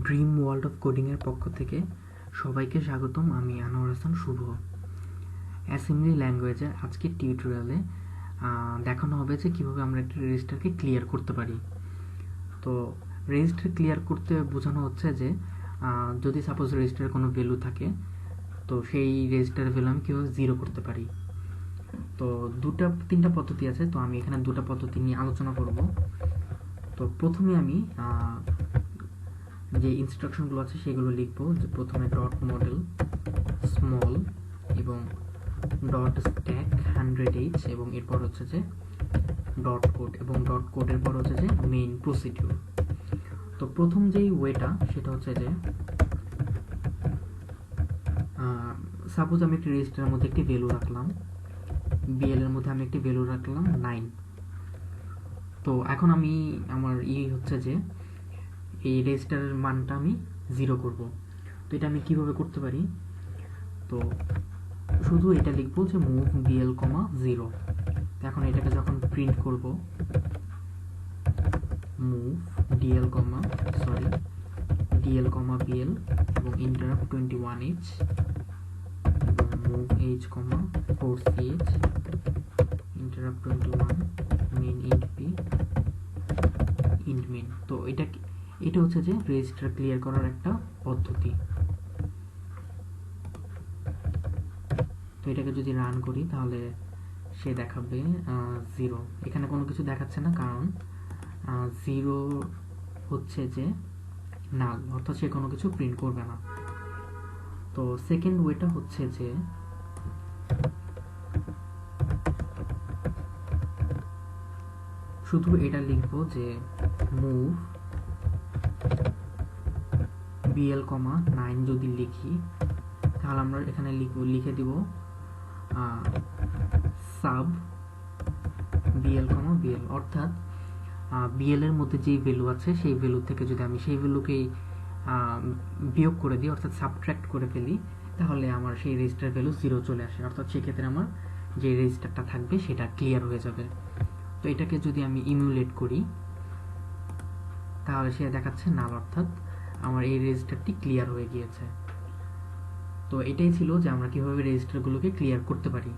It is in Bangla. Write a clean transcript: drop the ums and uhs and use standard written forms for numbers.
ড্রিম ওয়ার্ল্ড অফ কোডিংয়ের পক্ষ থেকে সবাইকে স্বাগতম। আমি আনোয়ার হাসান শুভ। অ্যাসেম্বলি ল্যাঙ্গুয়েজের আজকের টিউটোরিয়ালে দেখানো হবে যে কীভাবে আমরা একটি রেজিস্টারকে ক্লিয়ার করতে পারি। তো রেজিস্টার ক্লিয়ার করতে বোঝানো হচ্ছে যে যদি সাপোজ রেজিস্টারের কোনো ভ্যালু থাকে, তো সেই রেজিস্টারের ভ্যালু আমি কীভাবে জিরো করতে পারি। তো তিনটা পদ্ধতি আছে, তো আমি এখানে দুটো পদ্ধতি নিয়ে আলোচনা করব। তো প্রথমে আমি যে ইনস্ট্রাকশনগুলো আছে সেগুলো লিখবো, যে প্রথমে ডট মডেল স্মল এবং ডট স্ট্যাক 100h এবং এরপর হচ্ছে যে ডট কোড, এবং ডট কোডের পর হচ্ছে যে মেইন প্রসিডিউর। তো প্রথম যেই ওয়েটা সেটা হচ্ছে যে সাপোজ আমি একটি রেজিস্টারের মধ্যে একটি ভ্যালু রাখলাম, বিএল এর মধ্যে আমি একটি ভ্যালু রাখলাম 9। তো এখন আমি আমার হচ্ছে যে এই রেজিস্টারের মানটা আমি জিরো করব। তো এটা আমি কিভাবে করতে পারি? তো শুধু এটা লিখবো যে মুভ বিএল কমা 0। এখন এটাকে যখন প্রিন্ট করব, মুভ ডিএল কমা ডিএল কমা বিএল এবং ইন্টারাপ্ট 21h এবং মুভ এইচ কমা 4ch interrupt 21 main int P int main. তো এটা হচ্ছে যে রেজিস্টার ক্লিয়ার করার একটা পদ্ধতি। তো এটাকে যদি রান করি তাহলে সে দেখাবে 0। এখানে কোনো কিছু দেখাচ্ছে না, কারণ 0 হচ্ছে যে নাল, অর্থাৎ সে কোনো কিছু প্রিন্ট করবে না। তো সেকেন্ড ওয়েটা হচ্ছে যে শুধু এটা লিখবো যে মুভ বিএল কমা 9 যদি লিখি, তাহলে আমরা এখানে লিখে দিব সাব বিএল কমা বিএল, অর্থাৎ বিএল এর মধ্যে যেই ভ্যালু আছে সেই ভ্যালু থেকে যদি আমি সেই ভ্যালুকেই বিয়োগ করে দিই, অর্থাৎ সাবট্র্যাক্ট করে ফেলি, তাহলে আমার সেই রেজিস্টার ভ্যালু 0 চলে আসে। অর্থাৎ সেক্ষেত্রে আমার যে রেজিস্টারটা থাকবে সেটা ক্লিয়ার হয়ে যাবে। তো এটাকে যদি আমি ইমুলেট করি তাহলে সে দেখাচ্ছে নাল, অর্থাৎ আমার এই রেজিস্টারটি ক্লিয়ার হয়ে গিয়েছে। তো এটাই ছিল যে আমরা কিভাবে রেজিস্টারগুলোকে ক্লিয়ার করতে পারি।